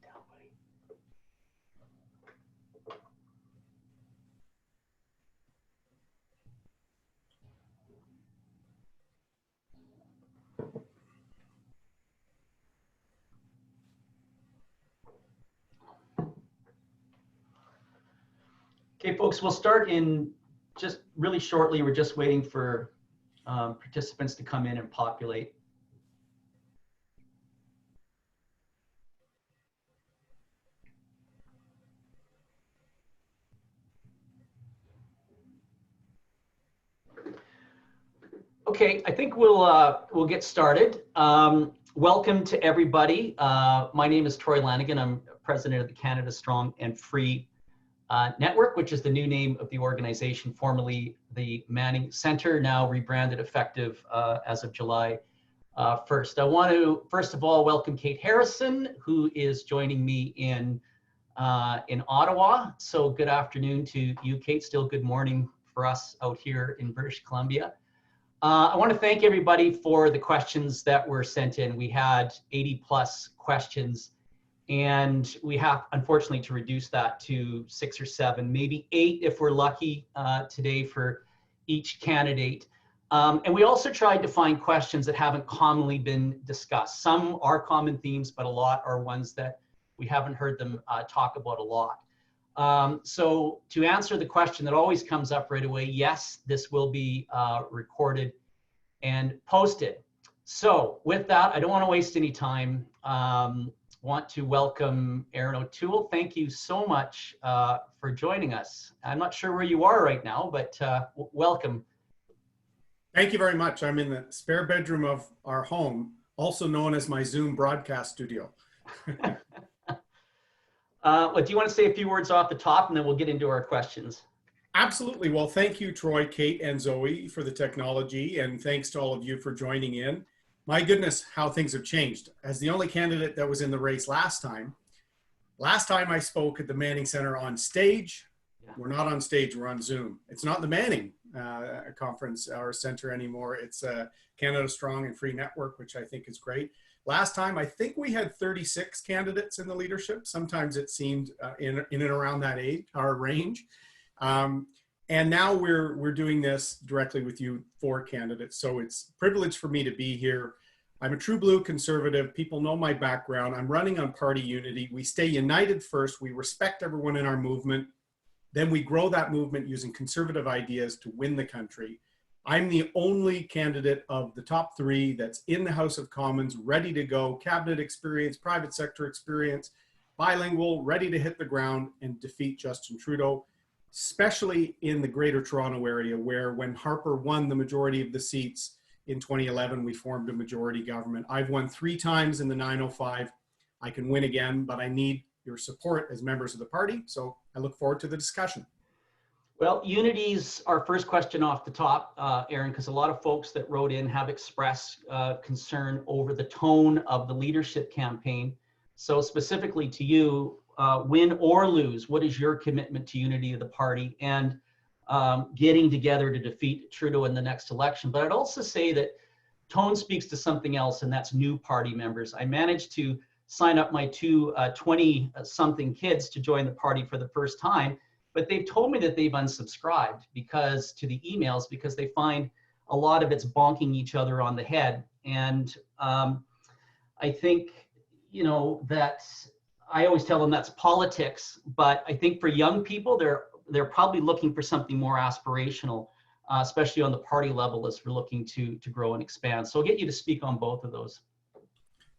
down, buddy. Okay, folks, we'll start in just really shortly. We're just waiting for participants to come in and populate. Okay, I think we'll get started. Welcome to everybody. My name is Torie Lanigan. I'm president of the Canada Strong and Free Network, which is the new name of the organization, formerly the Manning Center, now rebranded effective as of July 1st. I want to, first of all, welcome Kate Harrison, who is joining me in Ottawa. So good afternoon to you, Kate. Still good morning for us out here in British Columbia. I want to thank everybody for the questions that were sent in. We had 80 plus questions, and we have, unfortunately, to reduce that to 6 or 7, maybe 8 if we're lucky today for each candidate. And we also tried to find questions that haven't commonly been discussed. Some are common themes, but a lot are ones that we haven't heard them talk about a lot. So to answer the question that always comes up right away, yes, this will be recorded and posted. So with that, I don't want to waste any time. Want to welcome Erin O'Toole. Thank you so much for joining us. I'm not sure where you are right now, but welcome. Thank you very much. I'm in the spare bedroom of our home, also known as my Zoom broadcast studio. Well, do you want to say a few words off the top, and then we'll get into our questions? Absolutely. Well, thank you, Troy, Kate, and Zoe for the technology, and thanks to all of you for joining in. My goodness, how things have changed. As the only candidate that was in the race last time I spoke at the Manning Center on stage. Yeah. We're not on stage, we're on Zoom. It's not the Manning conference or center anymore. It's Canada Strong and Free Network, which I think is great. Last time, I think we had 36 candidates in the leadership. Sometimes it seemed in and around that age, our range. And now we're doing this directly with you, 4 candidates. So it's a privilege for me to be here. I'm a true blue conservative. People know my background. I'm running on party unity. We stay united first. We respect everyone in our movement. Then we grow that movement using conservative ideas to win the country. I'm the only candidate of the top 3 that's in the House of Commons, ready to go, cabinet experience, private sector experience, bilingual, ready to hit the ground and defeat Justin Trudeau, especially in the Greater Toronto area, where when Harper won the majority of the seats in 2011, we formed a majority government. I've won 3 times in the 905. I can win again, but I need your support as members of the party. So I look forward to the discussion. Well, unity's our first question off the top, Erin, because a lot of folks that wrote in have expressed concern over the tone of the leadership campaign. So specifically to you, win or lose, what is your commitment to unity of the party and getting together to defeat Trudeau in the next election? But I'd also say that tone speaks to something else, and that's new party members. I managed to sign up my 2 20-something kids to join the party for the first time, but they've told me that they've unsubscribed to the emails because they find a lot of it's bonking each other on the head. And I think, you know, that I always tell them that's politics, but I think for young people, they're probably looking for something more aspirational, especially on the party level as we're looking to grow and expand. So I'll get you to speak on both of those.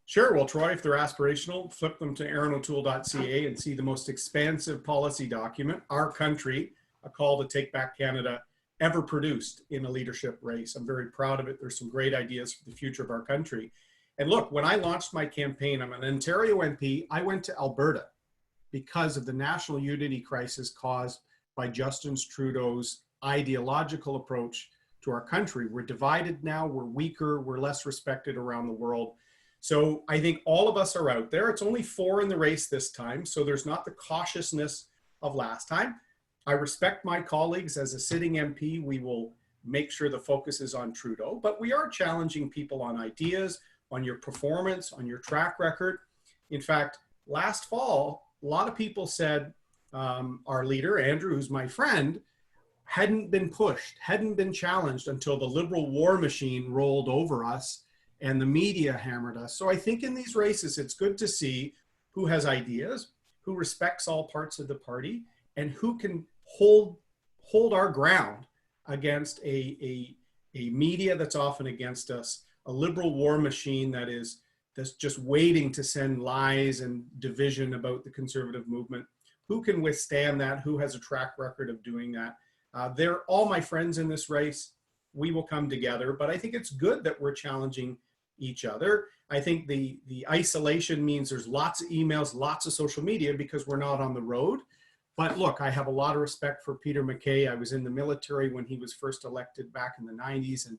Sure. Well, Troy, if they're aspirational, flip them to erinotoole.ca and see the most expansive policy document, Our Country, a call to take back Canada, ever produced in a leadership race. I'm very proud of it. There's some great ideas for the future of our country. And look, when I launched my campaign, I'm an Ontario MP, I went to Alberta because of the national unity crisis caused by Justin Trudeau's ideological approach to our country. We're divided now, we're weaker, we're less respected around the world. So I think all of us are out there. It's only 4 in the race this time, so there's not the cautiousness of last time. I respect my colleagues. As a sitting MP, we will make sure the focus is on Trudeau, but we are challenging people on ideas, on your performance, on your track record. In fact, last fall, a lot of people said our leader, Andrew, who's my friend, hadn't been pushed, hadn't been challenged until the liberal war machine rolled over us and the media hammered us. So I think in these races, it's good to see who has ideas, who respects all parts of the party, and who can hold our ground against a media that's often against us, a liberal war machine that's just waiting to send lies and division about the conservative movement. Who can withstand that? Who has a track record of doing that? They're all my friends in this race. We will come together, but I think it's good that we're challenging each other. I think the isolation means there's lots of emails, lots of social media because we're not on the road. But look, I have a lot of respect for Peter MacKay. I was in the military when he was first elected back in the 90s, and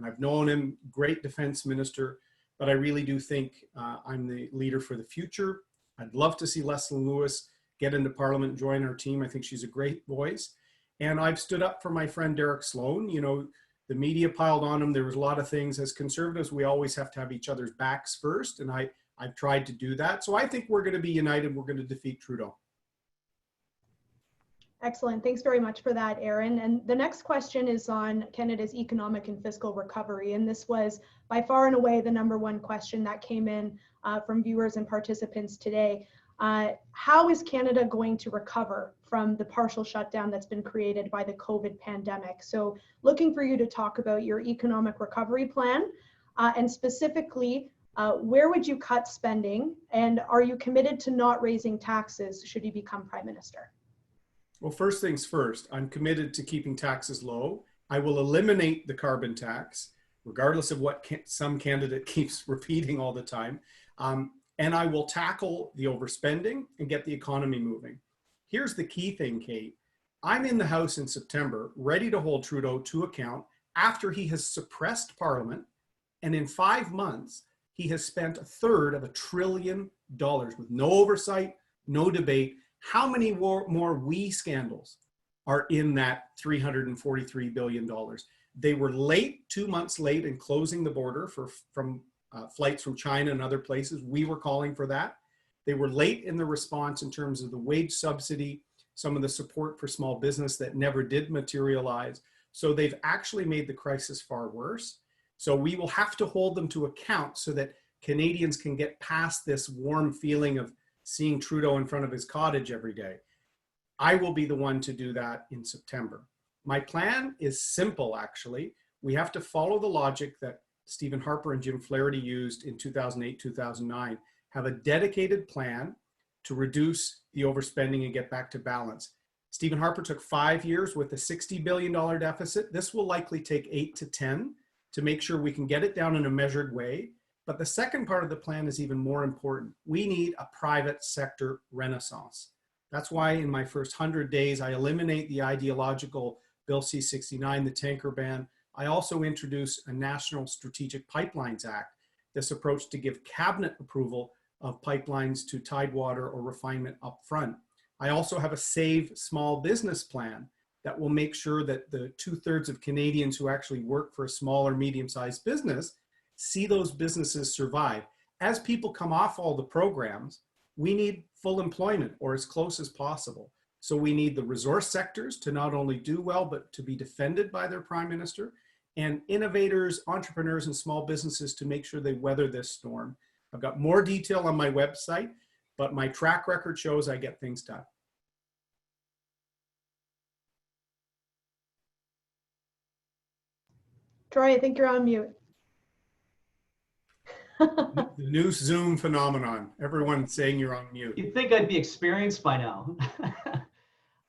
I've known him, great defense minister, but I really do think I'm the leader for the future. I'd love to see Lesley Lewis get into Parliament and join our team. I think she's a great voice. And I've stood up for my friend Derek Sloan. You know, the media piled on him. There was a lot of things. As conservatives, we always have to have each other's backs first, and I've tried to do that. So I think we're going to be united. We're going to defeat Trudeau. Excellent. Thanks very much for that, Erin. And the next question is on Canada's economic and fiscal recovery. And this was by far and away the #1 question that came in from viewers and participants today. How is Canada going to recover from the partial shutdown that's been created by the COVID pandemic? So looking for you to talk about your economic recovery plan and specifically, where would you cut spending? And are you committed to not raising taxes should you become Prime Minister? Well, first things first, I'm committed to keeping taxes low. I will eliminate the carbon tax, regardless of what some candidate keeps repeating all the time. And I will tackle the overspending and get the economy moving. Here's the key thing, Kate. I'm in the House in September, ready to hold Trudeau to account after he has suppressed Parliament. And in 5 months, he has spent $1/3 trillion with no oversight, no debate. How many more we scandals are in that $343 billion? They were late, 2 months late in closing the border from flights from China and other places. We were calling for that. They were late in the response in terms of the wage subsidy, some of the support for small business that never did materialize. So they've actually made the crisis far worse. So we will have to hold them to account so that Canadians can get past this warm feeling of seeing Trudeau in front of his cottage every day. I will be the one to do that in September. My plan is simple, actually. We have to follow the logic that Stephen Harper and Jim Flaherty used in 2008, 2009, have a dedicated plan to reduce the overspending and get back to balance. Stephen Harper took 5 years with a $60 billion deficit. This will likely take 8 to 10 to make sure we can get it down in a measured way. But the second part of the plan is even more important. We need a private sector renaissance. That's why in my first 100 days, I eliminate the ideological Bill C-69, the tanker ban. I also introduce a National Strategic Pipelines Act, this approach to give cabinet approval of pipelines to tidewater or refinement up front. I also have a Save Small Business plan that will make sure that the 2/3 of Canadians who actually work for a small or medium-sized business see those businesses survive. As people come off all the programs, we need full employment or as close as possible. So we need the resource sectors to not only do well, but to be defended by their prime minister, and innovators, entrepreneurs, and small businesses to make sure they weather this storm. I've got more detail on my website, but my track record shows I get things done. Troy, I think you're on mute. The new Zoom phenomenon. Everyone saying you're on mute. You'd think I'd be experienced by now.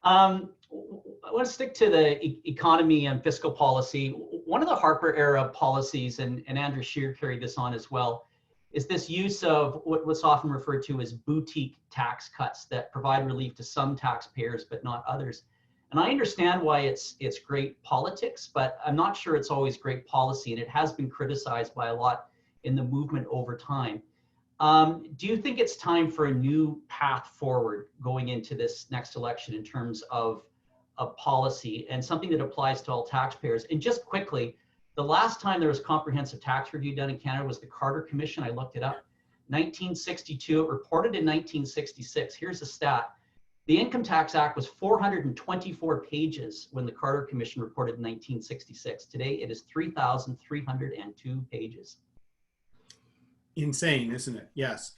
I want to stick to the economy and fiscal policy. One of the Harper era policies, and Andrew Scheer carried this on as well, is this use of what's often referred to as boutique tax cuts that provide relief to some taxpayers but not others. And I understand why it's great politics, but I'm not sure it's always great policy, and it has been criticized by a lot in the movement over time. Do you think it's time for a new path forward going into this next election in terms of policy and something that applies to all taxpayers? And just quickly, the last time there was comprehensive tax review done in Canada was the Carter Commission. I looked it up. 1962, it reported in 1966. Here's a stat. The Income Tax Act was 424 pages when the Carter Commission reported in 1966. Today, it is 3,302 pages. Insane, isn't it? Yes.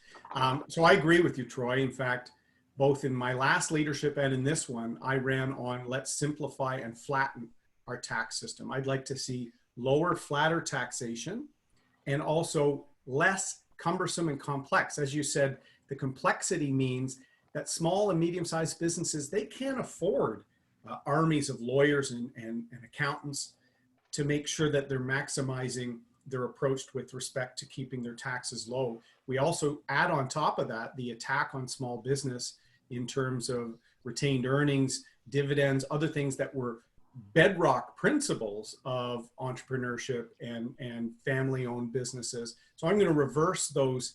So I agree with you, Troy. In fact, both in my last leadership and in this one, I ran on let's simplify and flatten our tax system. I'd like to see lower, flatter taxation and also less cumbersome and complex. As you said, the complexity means that small and medium-sized businesses, they can't afford armies of lawyers and accountants to make sure that they're maximizing their approach with respect to keeping their taxes low. We also add on top of that the attack on small business in terms of retained earnings, dividends, other things that were bedrock principles of entrepreneurship and family-owned businesses. So I'm going to reverse those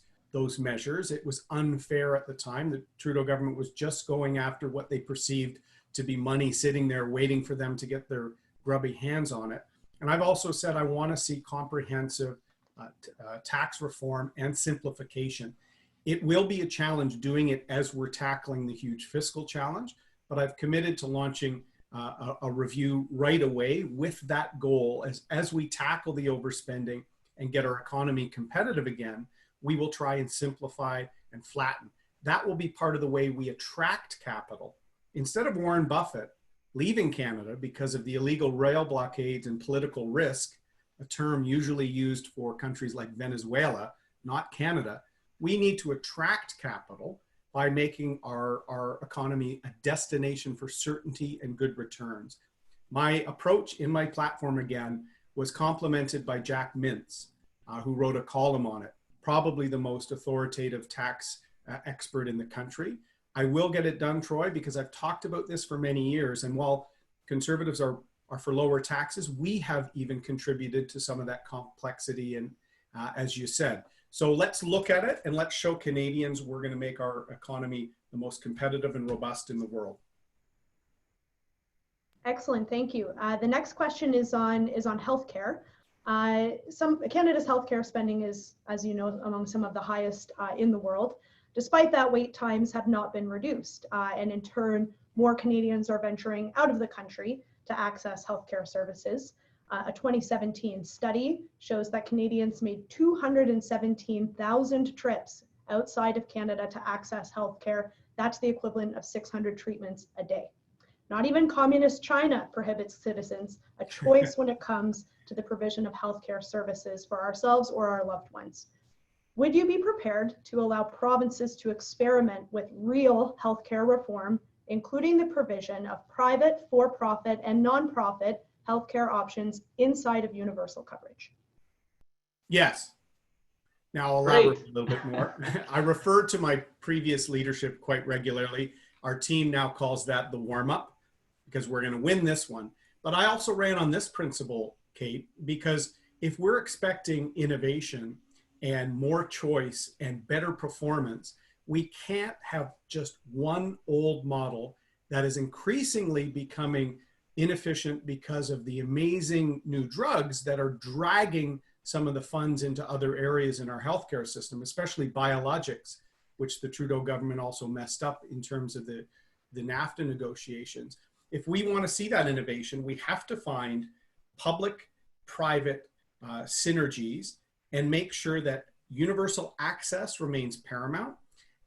measures. It was unfair at the time. The Trudeau government was just going after what they perceived to be money sitting there waiting for them to get their grubby hands on it. And I've also said I want to see comprehensive tax reform and simplification. It will be a challenge doing it as we're tackling the huge fiscal challenge, but I've committed to launching a review right away with that goal. As we tackle the overspending and get our economy competitive again, we will try and simplify and flatten. That will be part of the way we attract capital. Instead of Warren Buffett leaving Canada because of the illegal rail blockades and political risk, a term usually used for countries like Venezuela, not Canada, we need to attract capital by making our economy a destination for certainty and good returns. My approach in my platform, again, was complemented by Jack Mintz, who wrote a column on it, probably the most authoritative tax expert in the country. I will get it done, Troy, because I've talked about this for many years. And while conservatives are for lower taxes, we have even contributed to some of that complexity, and as you said. So let's look at it and let's show Canadians we're going to make our economy the most competitive and robust in the world. Excellent, thank you. The next question is on healthcare. Canada's healthcare spending is, as you know, among some of the highest in the world. Despite that, wait times have not been reduced, and in turn, more Canadians are venturing out of the country to access healthcare services. A 2017 study shows that Canadians made 217,000 trips outside of Canada to access healthcare. That's the equivalent of 600 treatments a day. Not even communist China prohibits citizens a choice when it comes to the provision of healthcare services for ourselves or our loved ones. Would you be prepared to allow provinces to experiment with real healthcare reform, including the provision of private, for-profit, and non-profit healthcare options inside of universal coverage? Yes. Now I'll elaborate a little bit more. I refer to my previous leadership quite regularly. Our team now calls that the warm-up because we're going to win this one. But I also ran on this principle, Kate, because if we're expecting innovation and more choice and better performance, we can't have just one old model that is increasingly becoming inefficient because of the amazing new drugs that are dragging some of the funds into other areas in our healthcare system, especially biologics, which the Trudeau government also messed up in terms of the NAFTA negotiations. If we want to see that innovation, we have to find public-private synergies and make sure that universal access remains paramount.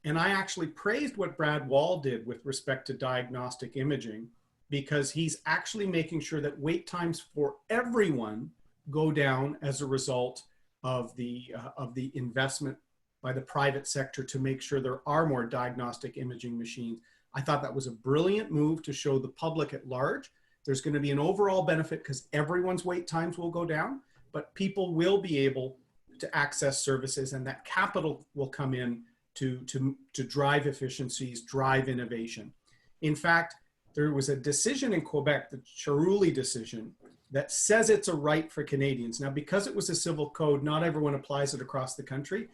And I actually praised what Brad Wall did with respect to diagnostic imaging, because he's actually making sure that wait times for everyone go down as a result of the investment by the private sector to make sure there are more diagnostic imaging machines. I thought that was a brilliant move to show the public at large. There's going to be an overall benefit because everyone's wait times will go down, but people will be able to access services, and that capital will come in to drive efficiencies, drive innovation. In fact, there was a decision in Quebec, the Charuli decision, that says it's a right for Canadians. Now, because it was a civil code, not everyone applies it across the country.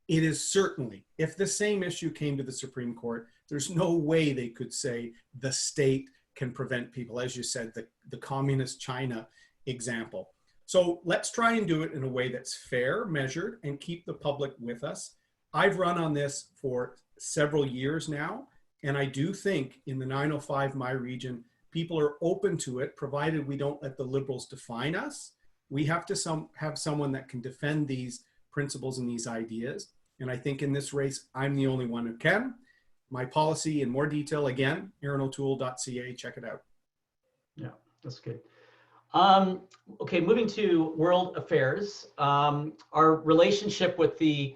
It is certainly, if the same issue came to the Supreme Court, there's no way they could say the state can prevent people, as you said, the communist China example. So let's try and do it in a way that's fair, measured, and keep the public with us. I've run on this for several years now, and I do think in the 905 my region, people are open to it, provided we don't let the Liberals define us. We have to have someone that can defend these principles and these ideas. And I think in this race, I'm the only one who can. My policy in more detail, again, erinO'Toole.ca, check it out. Yeah, that's good. Okay, moving to world affairs. Our relationship with the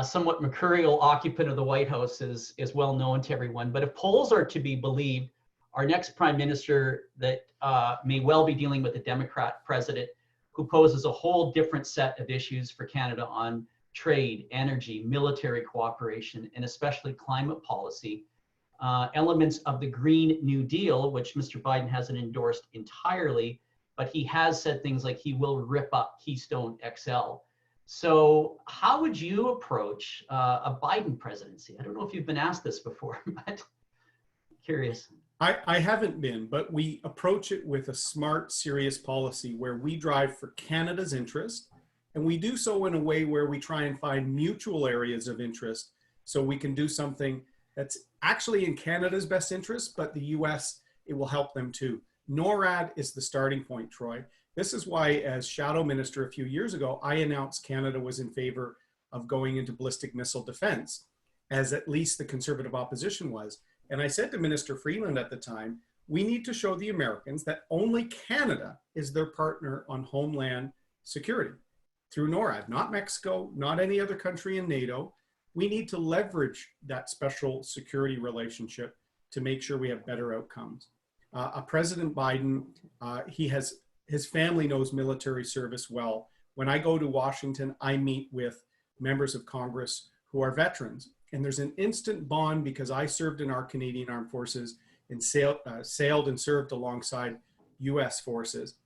somewhat mercurial occupant of the White House is well known to everyone. But if polls are to be believed, our next prime minister that may well be dealing with a Democrat president who poses a whole different set of issues for Canada on trade, energy, military cooperation, and especially climate policy. Elements of the Green New Deal, which Mr. Biden hasn't endorsed entirely, but he has said things like he will rip up Keystone XL. So how would you approach a Biden presidency? I don't know if you've been asked this before, but curious. I haven't been, but we approach it with a smart, serious policy where we drive for Canada's interest, and we do so in a way where we try and find mutual areas of interest so we can do something that's actually in Canada's best interest, but the US, it will help them too. NORAD is the starting point, Troy. This is why, as Shadow Minister a few years ago, I announced Canada was in favor of going into ballistic missile defense, as at least the Conservative opposition was. And I said to Minister Freeland at the time, we need to show the Americans that only Canada is their partner on homeland security through NORAD, not Mexico, not any other country in Nato. We need to leverage that special security relationship to make sure we have better outcomes. President Biden, his family knows military service well. When I go to Washington, I meet with members of Congress who are veterans. And there's an instant bond because I served in our Canadian Armed Forces and sailed and served alongside US forces.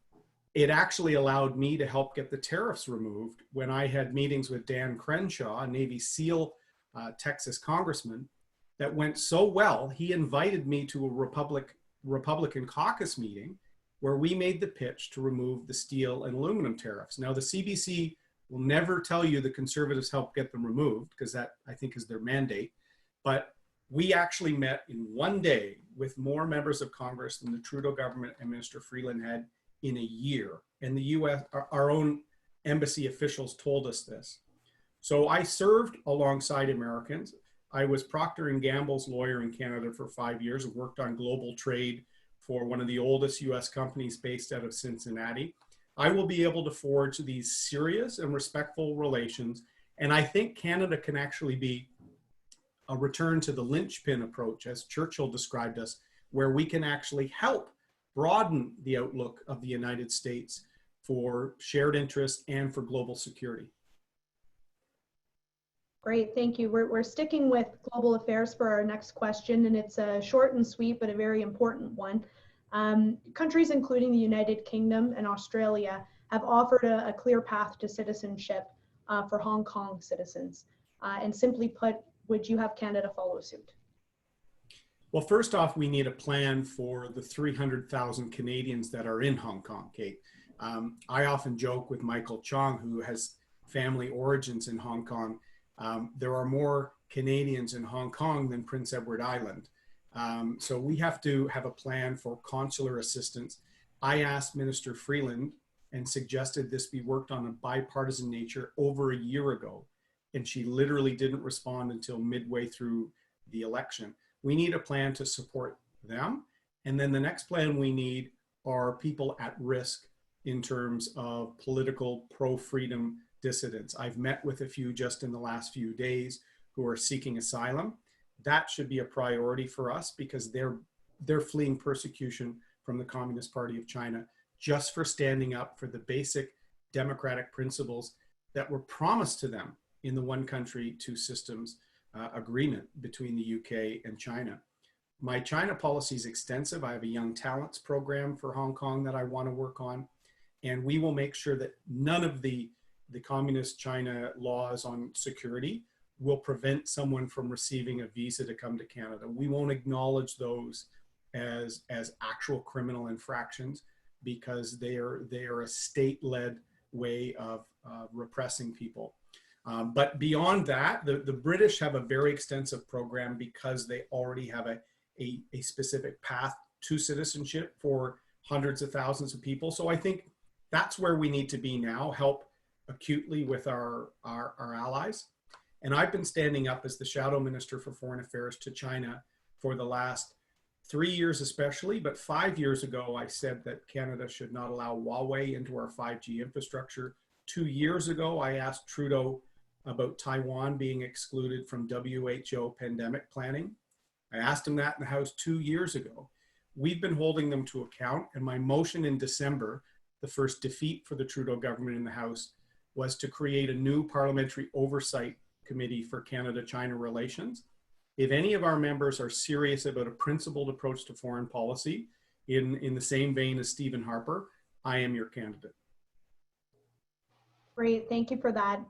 It actually allowed me to help get the tariffs removed when I had meetings with Dan Crenshaw, a Navy SEAL Texas congressman, that went so well, he invited me to a Republican caucus meeting where we made the pitch to remove the steel and aluminum tariffs. Now, the CBC will never tell you the Conservatives helped get them removed because that, I think, is their mandate. But we actually met in one day with more members of Congress than the Trudeau government and Minister Freeland had in a year. And the US, our own embassy officials told us this. So I served alongside Americans. I was Procter & Gamble's lawyer in Canada for 5 years and worked on global trade for one of the oldest US companies based out of Cincinnati. I will be able to forge these serious and respectful relations. And I think Canada can actually be a return to the linchpin approach, as Churchill described us, where we can actually help broaden the outlook of the United States for shared interests and for global security. Great, thank you. We're sticking with global affairs for our next question, and it's a short and sweet, but a very important one. Countries including the United Kingdom and Australia have offered a clear path to citizenship for Hong Kong citizens. And simply put, would you have Canada follow suit? Well, first off, we need a plan for the 300,000 Canadians that are in Hong Kong, Kate. I often joke with Michael Chong, who has family origins in Hong Kong. There are more Canadians in Hong Kong than Prince Edward Island. So we have to have a plan for consular assistance. I asked Minister Freeland and suggested this be worked on a bipartisan nature over a year ago, and she literally didn't respond until midway through the election. We need a plan to support them. And then the next plan we need are people at risk in terms of political pro-freedom dissidents. I've met with a few just in the last few days who are seeking asylum. That should be a priority for us because they're fleeing persecution from the Communist Party of China just for standing up for the basic democratic principles that were promised to them in the one country, two systems agreement between the UK and China. My China policy is extensive. I have a young talents program for Hong Kong that I want to work on. And we will make sure that none of the communist China laws on security will prevent someone from receiving a visa to come to Canada. We won't acknowledge those as actual criminal infractions because they are a state-led way of repressing people. But beyond that, the British have a very extensive program because they already have a specific path to citizenship for hundreds of thousands of people. So I think that's where we need to be now, help acutely with our allies. And I've been standing up as the Shadow Minister for Foreign Affairs to China for the last 3 years especially, but 5 years ago I said that Canada should not allow Huawei into our 5G infrastructure. 2 years ago I asked Trudeau about Taiwan being excluded from WHO pandemic planning. I asked him that in the House 2 years ago. We've been holding them to account, and my motion in December, the first defeat for the Trudeau government in the House, was to create a new parliamentary oversight committee for Canada-China relations. If any of our members are serious about a principled approach to foreign policy, in the same vein as Stephen Harper, I am your candidate. Great, thank you for that.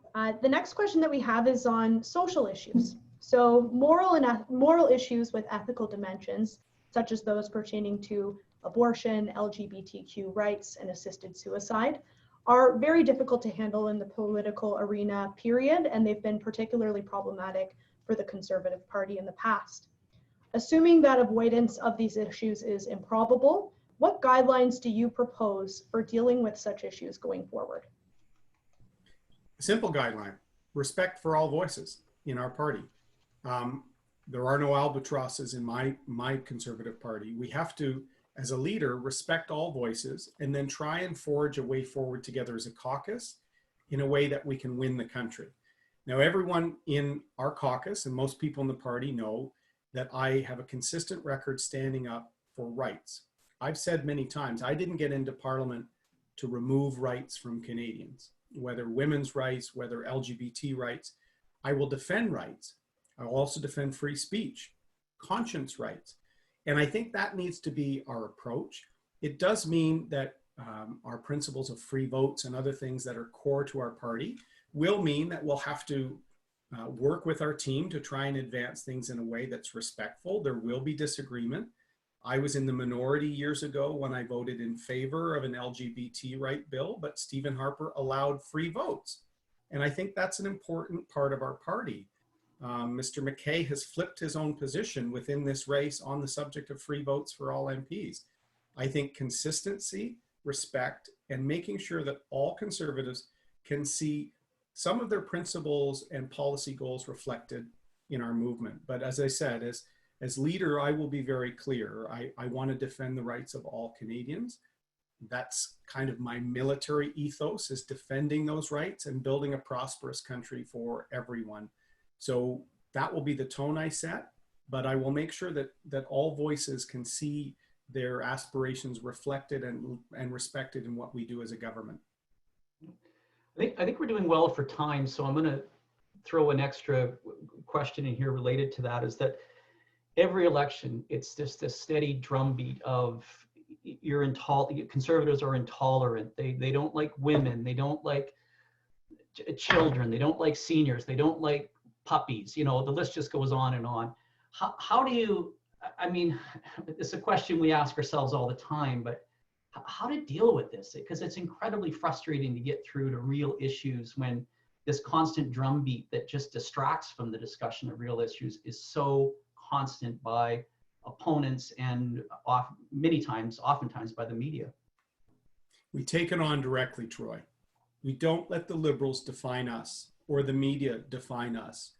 The next question that we have is on social issues. So moral issues with ethical dimensions, such as those pertaining to abortion, LGBTQ rights, and assisted suicide, are very difficult to handle in the political arena, period, and they've been particularly problematic for the Conservative Party in the past. Assuming that avoidance of these issues is improbable, what guidelines do you propose for dealing with such issues going forward? A simple guideline: respect for all voices in our party. There are no albatrosses in my Conservative Party. We have to, as a leader, respect all voices and then try and forge a way forward together as a caucus in a way that we can win the country. Now, everyone in our caucus and most people in the party know that I have a consistent record standing up for rights. I've said many times, I didn't get into Parliament to remove rights from Canadians, whether women's rights, whether LGBT rights. I will defend rights. I will also defend free speech, conscience rights. And I think that needs to be our approach. It does mean that our principles of free votes and other things that are core to our party will mean that we'll have to work with our team to try and advance things in a way that's respectful. There will be disagreement. I was in the minority years ago when I voted in favor of an LGBT right bill, but Stephen Harper allowed free votes. And I think that's an important part of our party. Mr. McKay has flipped his own position within this race on the subject of free votes for all MPs. I think consistency, respect, and making sure that all Conservatives can see some of their principles and policy goals reflected in our movement. But as I said, as leader, I will be very clear. I want to defend the rights of all Canadians. That's kind of my military ethos, is defending those rights and building a prosperous country for everyone. So that will be the tone I set, but I will make sure that all voices can see their aspirations reflected and respected in what we do as a government. I think we're doing well for time, so I'm going to throw an extra question in here related to that, is that every election, it's just a steady drumbeat of Conservatives are intolerant. They don't like women. They don't like children. They don't like seniors. They don't like puppies. You know, the list just goes on and on. How do you, I mean, it's a question we ask ourselves all the time, but how to deal with this? Because it's incredibly frustrating to get through to real issues when this constant drumbeat that just distracts from the discussion of real issues is so constant by opponents and oftentimes by the media. We take it on directly, Troy. We don't let the Liberals define us or the media define us.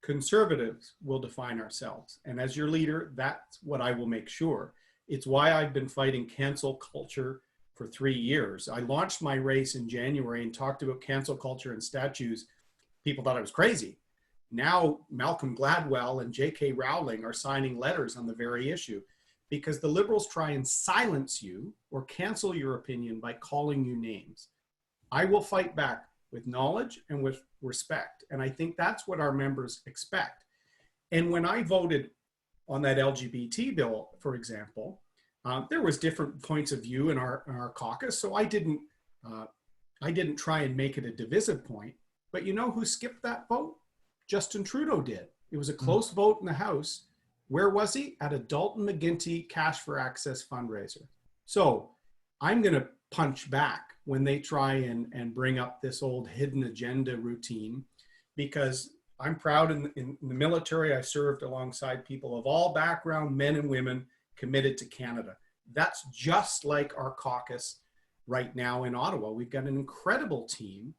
Conservatives will define ourselves. And as your leader, that's what I will make sure. It's why I've been fighting cancel culture for 3 years. I launched my race in January and talked about cancel culture and statues. People thought I was crazy. Now Malcolm Gladwell and J.K. Rowling are signing letters on the very issue because the Liberals try and silence you or cancel your opinion by calling you names. I will fight back with knowledge and with respect. And I think that's what our members expect. And when I voted on that LGBT bill, for example, there was different points of view in our caucus. So I didn't try and make it a divisive point. But you know who skipped that vote? Justin Trudeau did. It was a close vote in the House. Where was he? At a Dalton McGuinty Cash for Access fundraiser. So I'm going to punch back when they try and bring up this old hidden agenda routine, because I'm proud in the military. I served alongside people of all background, men and women, committed to Canada. That's just like our caucus right now in Ottawa. We've got an incredible team.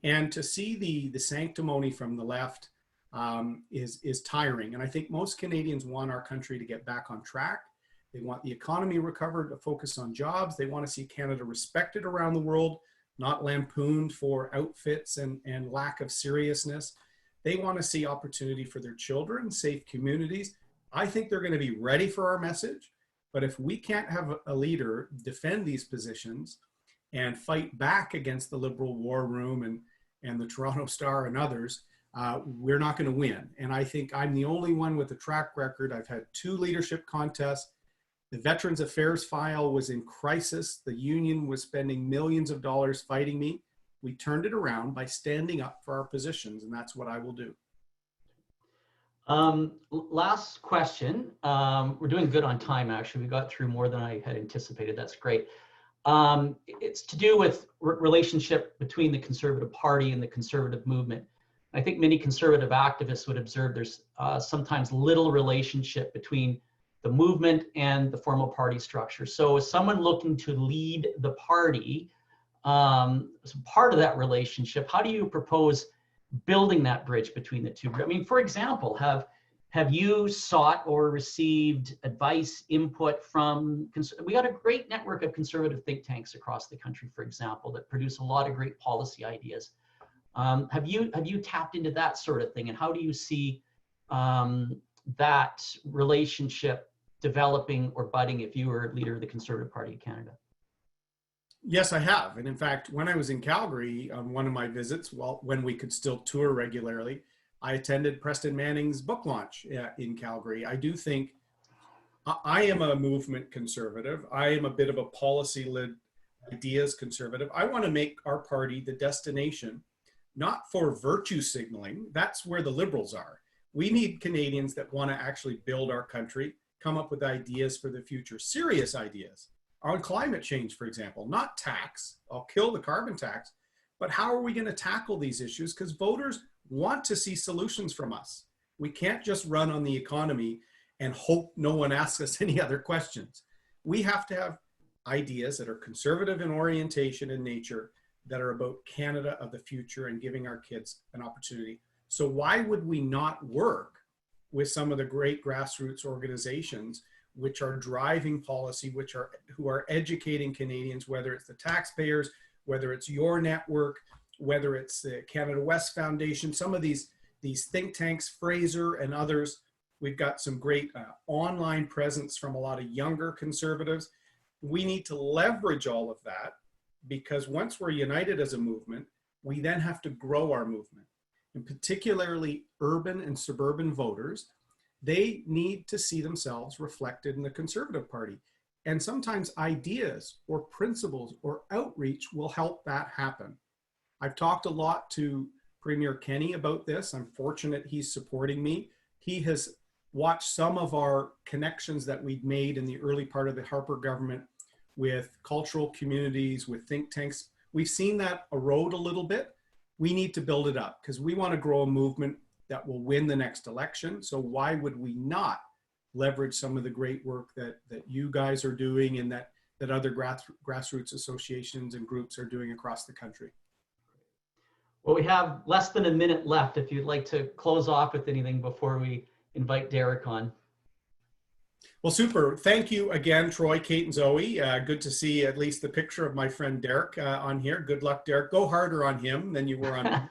And to see the sanctimony from the left is tiring. And I think most Canadians want our country to get back on track. They want the economy recovered, to focus on jobs. They want to see Canada respected around the world, not lampooned for outfits and lack of seriousness. They want to see opportunity for their children, safe communities. I think they're going to be ready for our message. But if we can't have a leader defend these positions and fight back against the Liberal war room and the Toronto Star and others, we're not going to win. And I think I'm the only one with a track record. I've had 2 leadership contests. The Veterans Affairs file was in crisis. The union was spending millions of dollars fighting me. We turned it around by standing up for our positions, and that's what I will do. Last question. We're doing good on time, actually. We got through more than I had anticipated. That's great. It's to do with relationship between the Conservative Party and the Conservative movement. I think many Conservative activists would observe there's sometimes little relationship between the movement and the formal party structure. So as someone looking to lead the party, as part of that relationship, how do you propose building that bridge between the two? I mean, for example, have you sought or received advice, input from, we got a great network of conservative think tanks across the country, for example, that produce a lot of great policy ideas. Have you tapped into that sort of thing? And how do you see that relationship developing or budding if you were leader of the Conservative Party of Canada? Yes, I have. And in fact, when I was in Calgary on one of my visits, when we could still tour regularly, I attended Preston Manning's book launch in Calgary. I do think I am a movement conservative. I am a bit of a policy-led ideas conservative. I want to make our party the destination, not for virtue signaling. That's where the Liberals are. We need Canadians that want to actually build our country, come up with ideas for the future, serious ideas on climate change, for example, not tax. I'll kill the carbon tax, but how are we going to tackle these issues? Because voters want to see solutions from us. We can't just run on the economy and hope no one asks us any other questions. We have to have ideas that are conservative in orientation and nature, that are about Canada of the future and giving our kids an opportunity. So why would we not work with some of the great grassroots organizations which are driving policy, who are educating Canadians, whether it's the taxpayers, whether it's your network, whether it's the Canada West Foundation, some of these think tanks, Fraser and others. We've got some great online presence from a lot of younger conservatives. We need to leverage all of that, because once we're united as a movement, we then have to grow our movement. And particularly urban and suburban voters, they need to see themselves reflected in the Conservative Party. And sometimes ideas or principles or outreach will help that happen. I've talked a lot to Premier Kenney about this. I'm fortunate he's supporting me. He has watched some of our connections that we'd made in the early part of the Harper government with cultural communities, with think tanks. We've seen that erode a little bit. We need to build it up, because we want to grow a movement that will win the next election. So why would we not leverage some of the great work that you guys are doing and that other grassroots associations and groups are doing across the country? Well, we have less than a minute left. If you'd like to close off with anything before we invite Derek on. Well, super. Thank you again, Troy, Kate, and Zoe. Good to see at least the picture of my friend Derek on here. Good luck, Derek. Go harder on him than you were on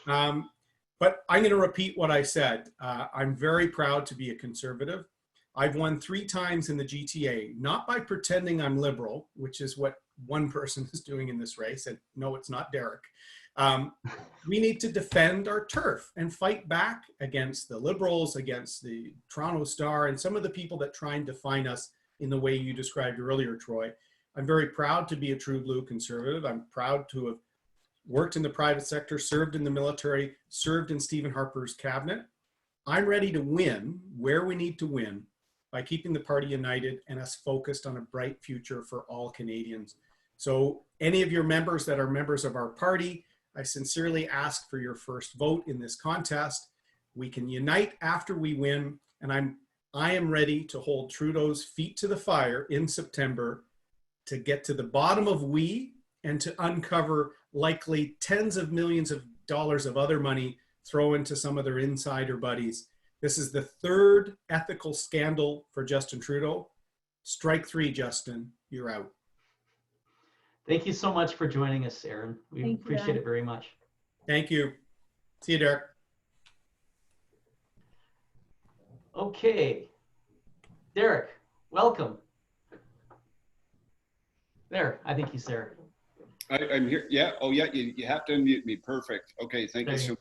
me. But I'm going to repeat what I said. I'm very proud to be a conservative. I've won 3 times in the GTA, not by pretending I'm liberal, which is what one person is doing in this race. And no, it's not Derek. We need to defend our turf and fight back against the Liberals, against the Toronto Star, and some of the people that try and define us in the way you described earlier, Troy. I'm very proud to be a true blue conservative. I'm proud to have worked in the private sector, served in the military, served in Stephen Harper's cabinet. I'm ready to win where we need to win by keeping the party united and us focused on a bright future for all Canadians. So any of your members that are members of our party, I sincerely ask for your first vote in this contest. We can unite after we win, and I am ready to hold Trudeau's feet to the fire in September to get to the bottom of we and to uncover likely tens of millions of dollars of other money thrown to some of their insider buddies. This is the third ethical scandal for Justin Trudeau. Strike three, Justin, you're out. Thank you so much for joining us, Erin. We Thank you, appreciate Erin. it very much. Thank you. See you, Derek. Okay. Derek, welcome. There, I think he's there. I'm here. Yeah. Oh, yeah. You have to unmute me. Perfect. Okay. Thank you so much.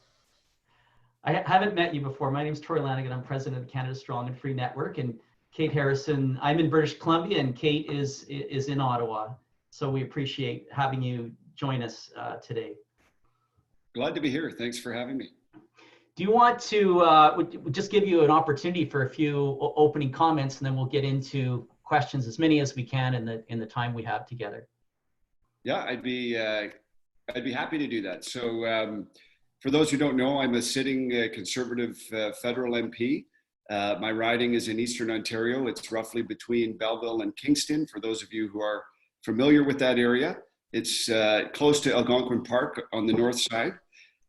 I haven't met you before. My name is Torie Lanigan. I'm president of Canada Strong and Free Network. And Kate Harrison, I'm in British Columbia, and Kate is in Ottawa. So we appreciate having you join us today. Glad to be here. Thanks for having me. Do you want to just give you an opportunity for a few opening comments, and then we'll get into questions, as many as we can in the time we have together? Yeah, I'd be happy to do that. So for those who don't know, I'm a sitting Conservative federal MP. My riding is in Eastern Ontario. It's roughly between Belleville and Kingston. For those of you who are familiar with that area, it's close to Algonquin Park on the north side.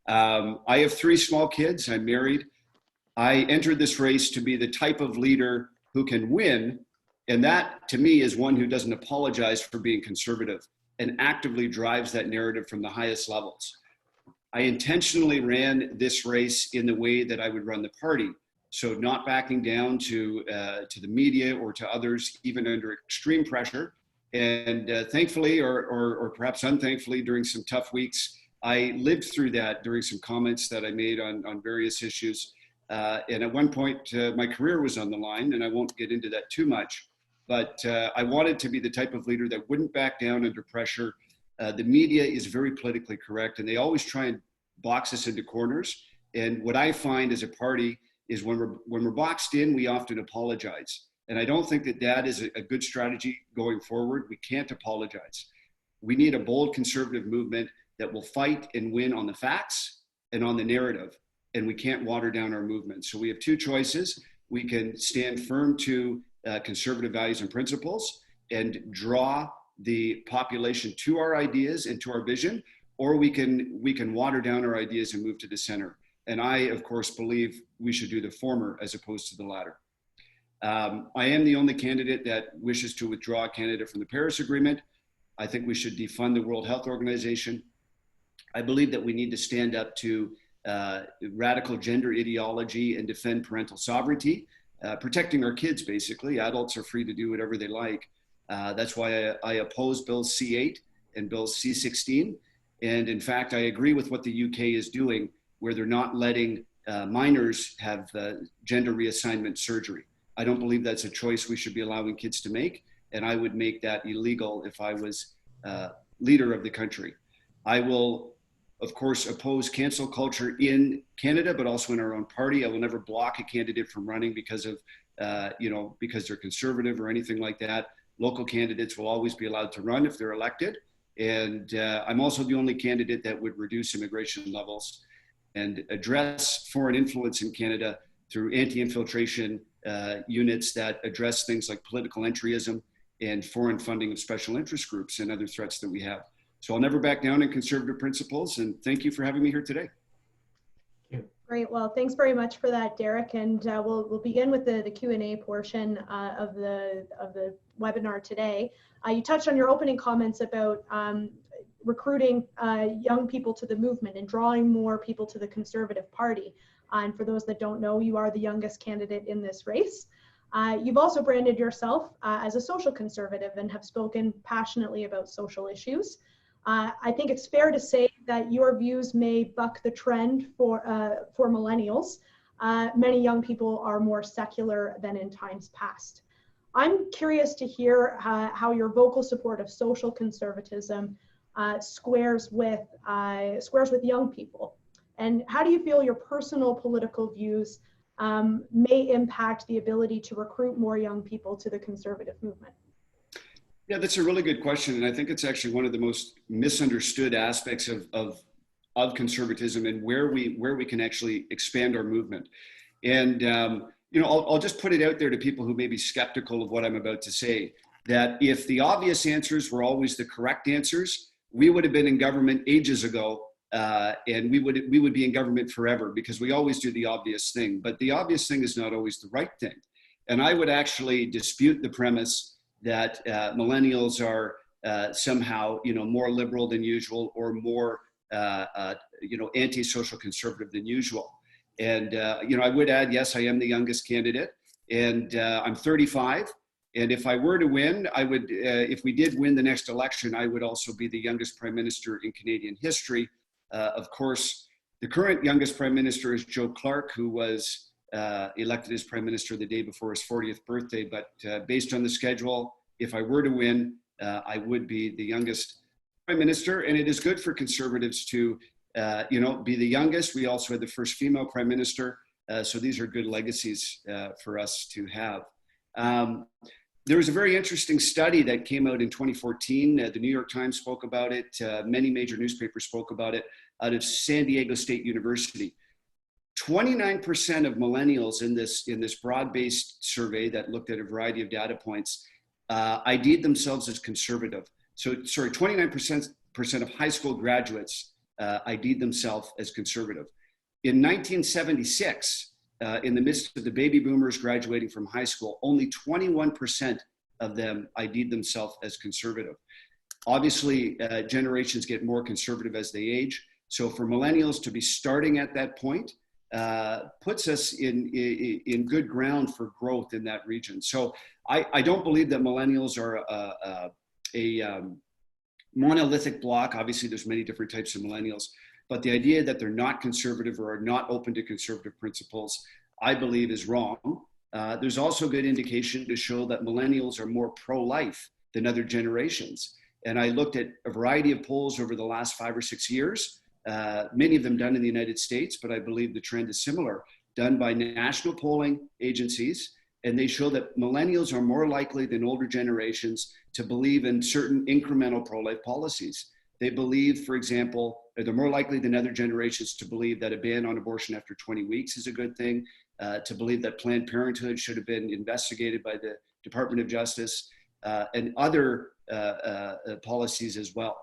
I have three small kids. I'm married. I entered this race to be the type of leader who can win. And that, to me, is one who doesn't apologize for being conservative and actively drives that narrative from the highest levels. I intentionally ran this race in the way that I would run the party. So not backing down to the media or to others, even under extreme pressure. And thankfully, or perhaps unthankfully, during some tough weeks, I lived through that during some comments that I made on various issues. And at one point, my career was on the line, and I won't get into that too much. But I wanted to be the type of leader that wouldn't back down under pressure. The media is very politically correct, and they always try and box us into corners. And what I find as a party is when we're boxed in, we often apologize. And I don't think that is a good strategy going forward. We can't apologize. We need a bold conservative movement that will fight and win on the facts and on the narrative. And we can't water down our movement. So we have two choices. We can stand firm to conservative values and principles and draw the population to our ideas and to our vision, or we can water down our ideas and move to the center. And I, of course, believe we should do the former as opposed to the latter. I am the only candidate that wishes to withdraw Canada from the Paris Agreement. I think we should defund the World Health Organization. I believe that we need to stand up to radical gender ideology and defend parental sovereignty, protecting our kids, basically. Adults are free to do whatever they like. That's why I oppose Bills C8 and Bills C16. And in fact, I agree with what the UK is doing, where they're not letting minors have gender reassignment surgery. I don't believe that's a choice we should be allowing kids to make, and I would make that illegal if I was leader of the country. I will, of course, oppose cancel culture in Canada, but also in our own party. I will never block a candidate from running because of, because they're conservative or anything like that. Local candidates will always be allowed to run if they're elected. And I'm also the only candidate that would reduce immigration levels and address foreign influence in Canada through anti-infiltration units that address things like political entryism and foreign funding of special interest groups and other threats that we have. So I'll never back down in conservative principles, and thank you for having me here today. Great. Well, thanks very much for that, Derek. And we'll begin with the Q&A portion of the webinar today. You touched on your opening comments about recruiting young people to the movement and drawing more people to the Conservative Party. And for those that don't know, you are the youngest candidate in this race. You've also branded yourself as a social conservative and have spoken passionately about social issues. I think it's fair to say that your views may buck the trend for millennials. Many young people are more secular than in times past. I'm curious to hear how your vocal support of social conservatism squares with young people. And how do you feel your personal political views may impact the ability to recruit more young people to the conservative movement? Yeah, that's a really good question. And I think it's actually one of the most misunderstood aspects of of conservatism and where we can actually expand our movement. And you know, I'll just put it out there to people who may be skeptical of what I'm about to say, that if the obvious answers were always the correct answers, we would have been in government ages ago, and we would be in government forever, because we always do the obvious thing. But the obvious thing is not always the right thing. And I would actually dispute the premise that millennials are somehow, you know, more liberal than usual, or more you know, anti-social conservative than usual. And you know, I would add, yes, I am the youngest candidate, and I'm 35. And if I were to win, I would, if we did win the next election, I would also be the youngest prime minister in Canadian history. Of course, the current youngest prime minister is Joe Clark, who was elected as prime minister the day before his 40th birthday. But based on the schedule, if I were to win, I would be the youngest prime minister. And it is good for conservatives to, you know, be the youngest. We also had the first female prime minister. So these are good legacies for us to have. There was a very interesting study that came out in 2014. The New York Times spoke about it. Many major newspapers spoke about it, out of San Diego State University. 29% of millennials in this broad-based survey that looked at a variety of data points ID'd themselves as conservative. So, sorry, 29% of high school graduates ID'd themselves as conservative. In 1976, in the midst of the baby boomers graduating from high school, only 21% of them ID'd themselves as conservative. Obviously, generations get more conservative as they age. So for millennials to be starting at that point puts us in good ground for growth in that region. So I don't believe that millennials are a monolithic block. Obviously, there's many different types of millennials. But the idea that they're not conservative or are not open to conservative principles, I believe, is wrong. There's also good indication to show that millennials are more pro-life than other generations. And I looked at a variety of polls over the last 5 or 6 years, many of them done in the United States, but I believe the trend is similar, done by national polling agencies. And they show that millennials are more likely than older generations to believe in certain incremental pro-life policies. They believe, for example, they're more likely than other generations to believe that a ban on abortion after 20 weeks is a good thing, to believe that Planned Parenthood should have been investigated by the Department of Justice, and other policies as well.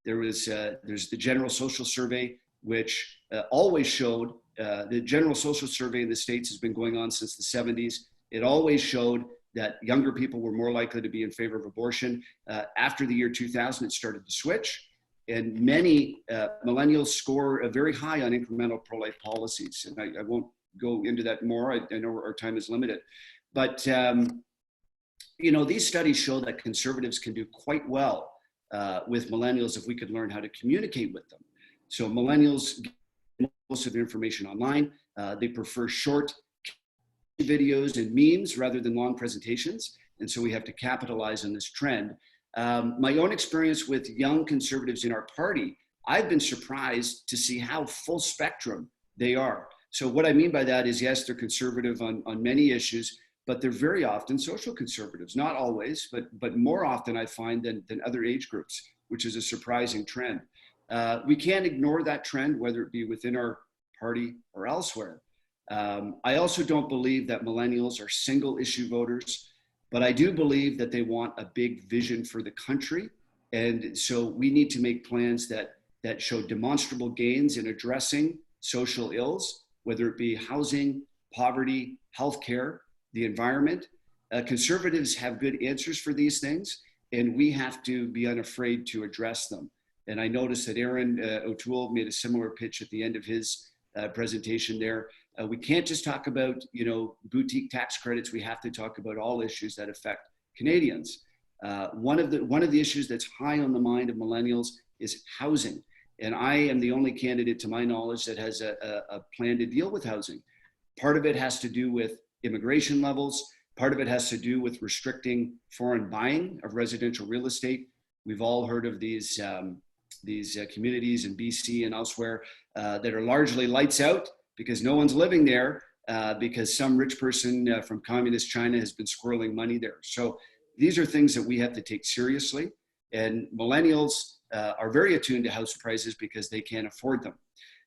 There's the General Social Survey, which always showed, the General Social Survey in the States has been going on since the 70s. It always showed that younger people were more likely to be in favor of abortion. After the year 2000, it started to switch. And many millennials score very high on incremental pro-life policies. And I won't go into that more. I know our time is limited. But, you know, these studies show that conservatives can do quite well with millennials if we could learn how to communicate with them. So millennials get most of their information online. They prefer short videos and memes rather than long presentations. And so we have to capitalize on this trend. My own experience with young conservatives in our party, I've been surprised to see how full spectrum they are. So what I mean by that is, yes, they're conservative on many issues, but they're very often social conservatives. Not always, but more often I find than other age groups, which is a surprising trend. We can't ignore that trend, whether it be within our party or elsewhere. I also don't believe that millennials are single issue voters. But I do believe that they want a big vision for the country. And so we need to make plans that show demonstrable gains in addressing social ills, whether it be housing, poverty, healthcare, the environment. Conservatives have good answers for these things, and we have to be unafraid to address them. And I noticed that Erin O'Toole made a similar pitch at the end of his presentation there. We can't just talk about, you know, boutique tax credits. We have to talk about all issues that affect Canadians. One of the issues that's high on the mind of millennials is housing. And I am the only candidate, to my knowledge, that has a plan to deal with housing. Part of it has to do with immigration levels. Part of it has to do with restricting foreign buying of residential real estate. We've all heard of these communities in BC and elsewhere that are largely lights out, because no one's living there because some rich person from communist China has been squirreling money there. So these are things that we have to take seriously. And millennials are very attuned to house prices because they can't afford them.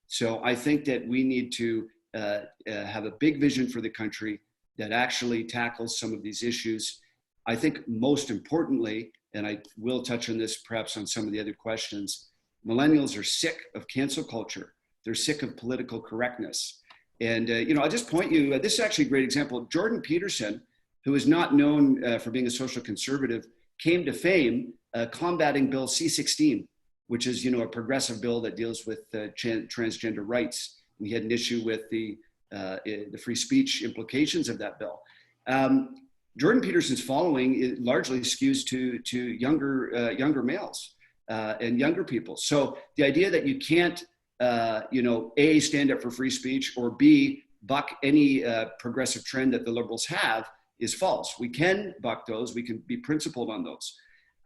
So I think that we need to have a big vision for the country that actually tackles some of these issues. I think most importantly, and I will touch on this perhaps on some of the other questions, millennials are sick of cancel culture. They're sick of political correctness. And, I'll just point you, this is actually a great example. Jordan Peterson, who is not known for being a social conservative, came to fame combating Bill C-16, which is, a progressive bill that deals with transgender rights. And he had an issue with the free speech implications of that bill. Jordan Peterson's following largely skews to younger males and younger people. So the idea that you can't, A, stand up for free speech, or B, buck any progressive trend that the Liberals have is false. We can buck those. We can be principled on those.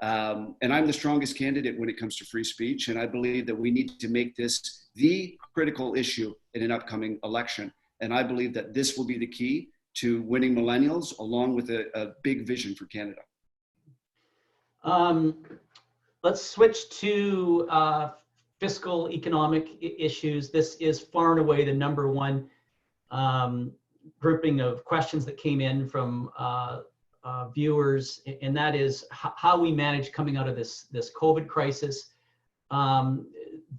And I'm the strongest candidate when it comes to free speech. And I believe that we need to make this the critical issue in an upcoming election. And I believe that this will be the key to winning millennials, along with a big vision for Canada. Let's switch to fiscal economic issues. This is far and away the number one grouping of questions that came in from viewers, and that is how we manage coming out of this COVID crisis.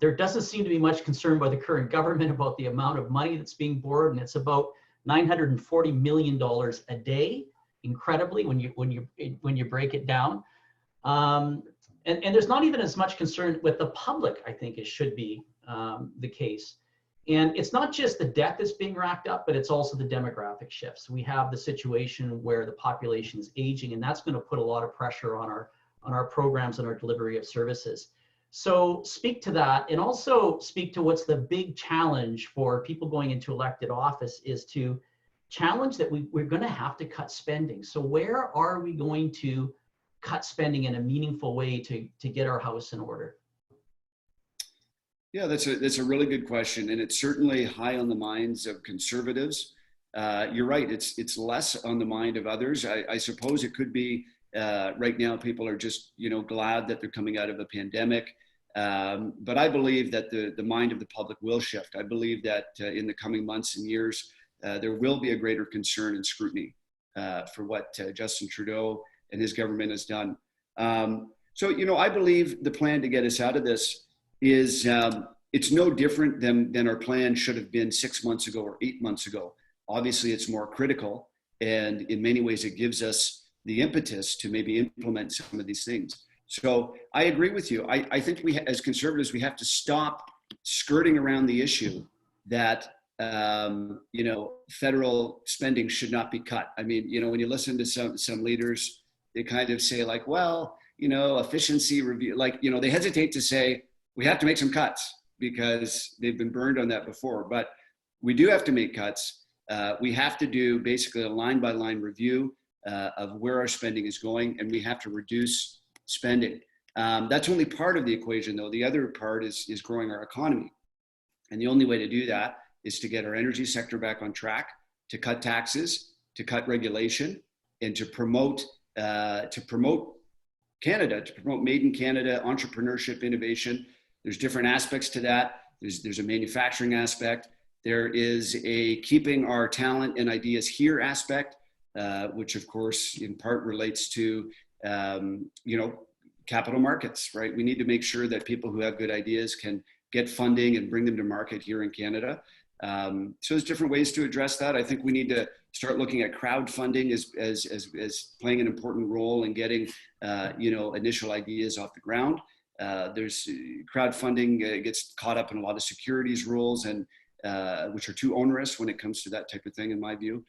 There doesn't seem to be much concern by the current government about the amount of money that's being borrowed, and it's about $940 million a day, incredibly, when you break it down. And there's not even as much concern with the public, I think it should be the case. And it's not just the debt that's being racked up, but it's also the demographic shifts. We have the situation where the population is aging, and that's going to put a lot of pressure on our programs and our delivery of services. So speak to that, and also speak to what's the big challenge for people going into elected office is to challenge that we're going to have to cut spending. So where are we going to cut spending in a meaningful way to get our house in order? Yeah, that's a really good question, and it's certainly high on the minds of conservatives. You're right; it's less on the mind of others. I suppose it could be right now. People are just glad that they're coming out of a pandemic, but I believe that the mind of the public will shift. I believe that in the coming months and years, there will be a greater concern and scrutiny for what Justin Trudeau and his government has done. So I believe the plan to get us out of this is it's no different than our plan should have been 6 months ago or 8 months ago. Obviously, it's more critical, and in many ways, it gives us the impetus to maybe implement some of these things. So I agree with you. I think we, as conservatives, we have to stop skirting around the issue that federal spending should not be cut. I mean, when you listen to some leaders, they kind of say like, well, efficiency review, they hesitate to say, we have to make some cuts because they've been burned on that before. But we do have to make cuts. We have to do basically a line-by-line review of where our spending is going, and we have to reduce spending. That's only part of the equation, though. The other part is growing our economy. And the only way to do that is to get our energy sector back on track, to cut taxes, to cut regulation, and to promote Canada, to promote Made in Canada, entrepreneurship, innovation. There's different aspects to that. There's a manufacturing aspect. There is a keeping our talent and ideas here aspect, which of course in part relates to, capital markets, right? We need to make sure that people who have good ideas can get funding and bring them to market here in Canada. So there's different ways to address that. I think we need to start looking at crowdfunding as playing an important role in getting, initial ideas off the ground. There's crowdfunding gets caught up in a lot of securities rules and which are too onerous when it comes to that type of thing, in my view.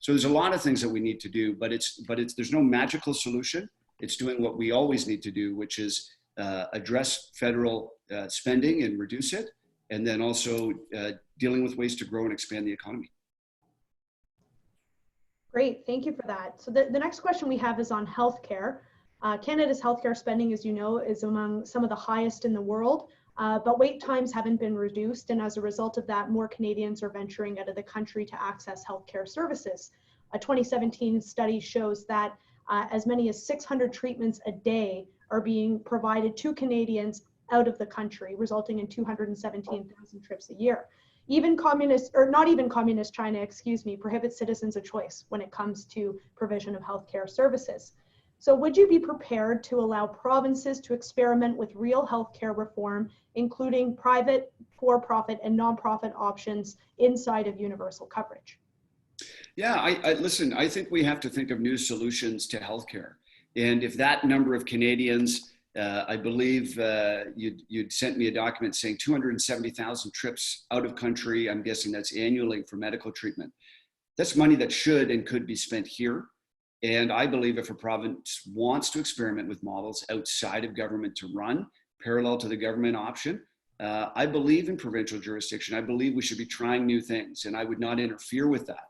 So there's a lot of things that we need to do, but there's no magical solution. It's doing what we always need to do, which is address federal spending and reduce it, and then also dealing with ways to grow and expand the economy. Great, thank you for that. So the next question we have is on healthcare. Canada's healthcare spending, as you know, is among some of the highest in the world, but wait times haven't been reduced, and as a result of that, more Canadians are venturing out of the country to access healthcare services. A 2017 study shows that as many as 600 treatments a day are being provided to Canadians out of the country, resulting in 217,000 trips a year. Even communist, or not even communist China, excuse me, prohibits citizens a choice when it comes to provision of healthcare services. So would you be prepared to allow provinces to experiment with real healthcare reform, including private, for-profit, and nonprofit options inside of universal coverage? Yeah, listen, I think we have to think of new solutions to healthcare. And if that number of Canadians, I believe you'd sent me a document saying 270,000 trips out of country, I'm guessing that's annually for medical treatment. That's money that should and could be spent here. And I believe if a province wants to experiment with models outside of government to run, parallel to the government option, I believe in provincial jurisdiction. I believe we should be trying new things, and I would not interfere with that.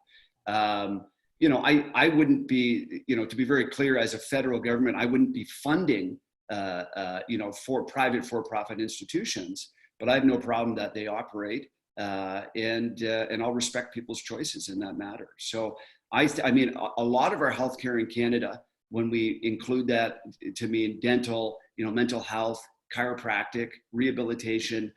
You know, I wouldn't be, you know, to be very clear, as a federal government, I wouldn't be funding, you know, for private for-profit institutions, but I have no problem that they operate, and I'll respect people's choices in that matter. So I mean, a lot of our healthcare in Canada, when we include that to mean dental, you know, mental health, chiropractic, rehabilitation,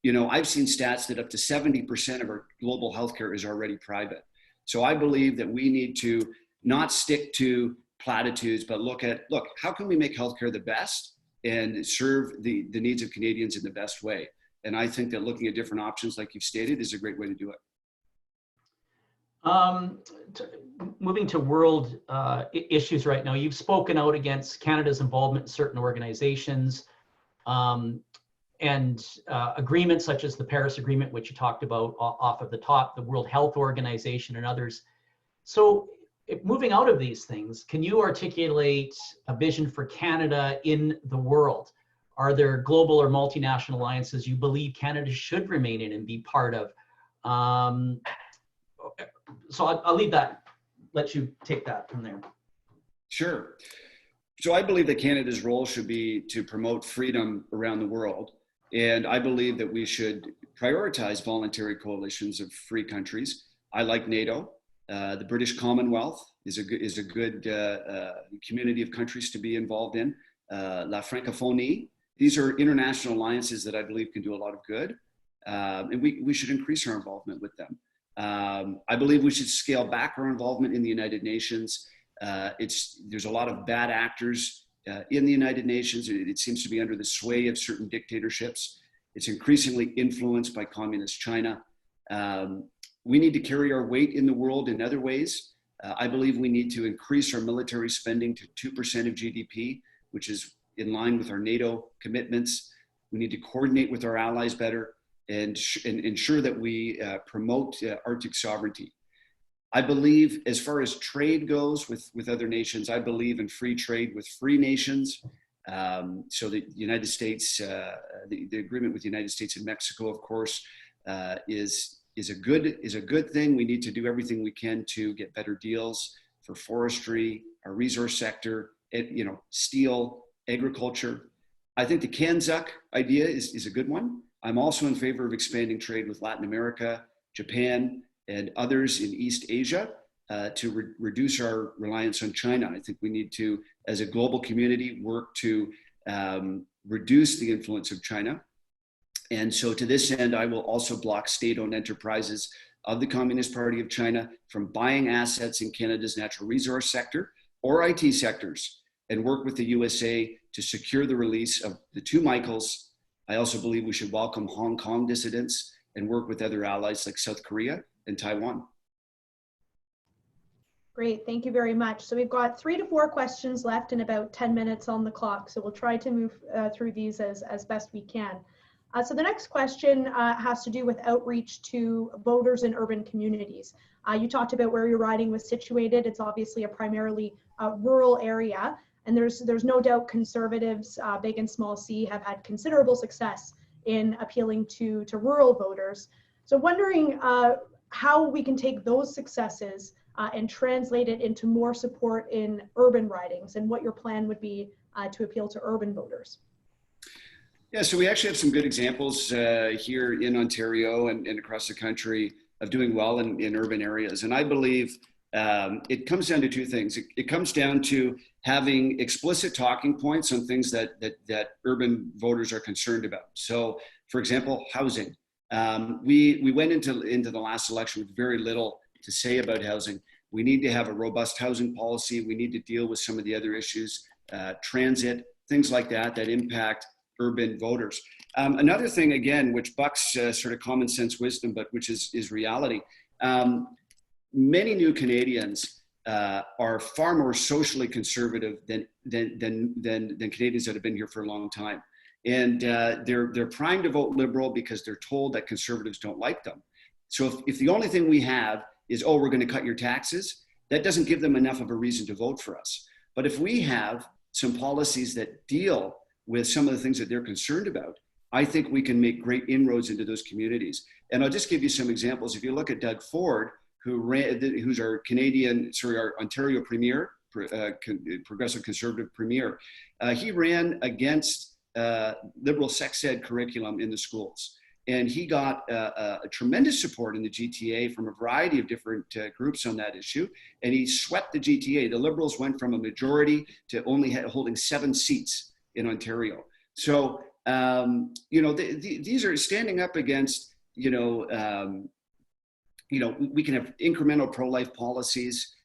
you know, I've seen stats that up to 70% of our global healthcare is already private. So I believe that we need to not stick to platitudes, but look, how can we make healthcare the best and serve the needs of Canadians in the best way? And I think that looking at different options, like you've stated, is a great way to do it. Moving to world issues right now, you've spoken out against Canada's involvement in certain organizations and agreements such as the Paris Agreement, which you talked about off of the top, the World Health Organization and others. So moving out of these things, can you articulate a vision for Canada in the world? Are there global or multinational alliances you believe Canada should remain in and be part of? So I'll leave that, let you take that from there. Sure. So I believe that Canada's role should be to promote freedom around the world. And I believe that we should prioritize voluntary coalitions of free countries. I like NATO. The British Commonwealth is a good community of countries to be involved in. La Francophonie. These are international alliances that I believe can do a lot of good. And we should increase our involvement with them. I believe we should scale back our involvement in the United Nations. There's a lot of bad actors in the United Nations. It seems to be under the sway of certain dictatorships. It's increasingly influenced by communist China. We need to carry our weight in the world in other ways. I believe we need to increase our military spending to 2% of GDP, which is in line with our NATO commitments. We need to coordinate with our allies better and ensure that we promote Arctic sovereignty. I believe, as far as trade goes with other nations, I believe in free trade with free nations. So the United States, the agreement with the United States and Mexico, of course, is a good thing. We need to do everything we can to get better deals for forestry, our resource sector, steel, agriculture. I think the CANZUK idea is a good one. I'm also in favor of expanding trade with Latin America, Japan, and others in East Asia to reduce our reliance on China. I think we need to, as a global community, work to reduce the influence of China. And so to this end, I will also block state-owned enterprises of the Communist Party of China from buying assets in Canada's natural resource sector or IT sectors, and work with the USA to secure the release of the two Michaels. I also believe we should welcome Hong Kong dissidents and work with other allies like South Korea and Taiwan. Great, thank you very much. So we've got 3 to 4 questions left and about 10 minutes on the clock. So we'll try to move through these as best we can. So the next question has to do with outreach to voters in urban communities. You talked about where your riding was situated. It's obviously a primarily rural area, and there's no doubt Conservatives, big and small C, have had considerable success in appealing to rural voters. So wondering how we can take those successes and translate it into more support in urban ridings, and what your plan would be to appeal to urban voters. Yeah, so we actually have some good examples here in Ontario and across the country of doing well in urban areas. And I believe it comes down to two things. It comes down to having explicit talking points on things that urban voters are concerned about. So, for example, housing. We went into the last election with very little to say about housing. We need to have a robust housing policy. We need to deal with some of the other issues, transit, things like that impact urban voters. Another thing, again, which bucks sort of common sense wisdom, but which is reality. Many new Canadians are far more socially conservative than Canadians that have been here for a long time. And they're primed to vote Liberal because they're told that Conservatives don't like them. So if the only thing we have is, oh, we're going to cut your taxes, that doesn't give them enough of a reason to vote for us. But if we have some policies that deal with some of the things that they're concerned about, I think we can make great inroads into those communities. And I'll just give you some examples. If you look at Doug Ford, who's our Ontario Premier, Progressive Conservative Premier, he ran against liberal sex ed curriculum in the schools. And he got a tremendous support in the GTA from a variety of different groups on that issue. And he swept the GTA. The Liberals went from a majority to only holding 7 seats in Ontario. So, these are standing up against, we can have incremental pro-life policies,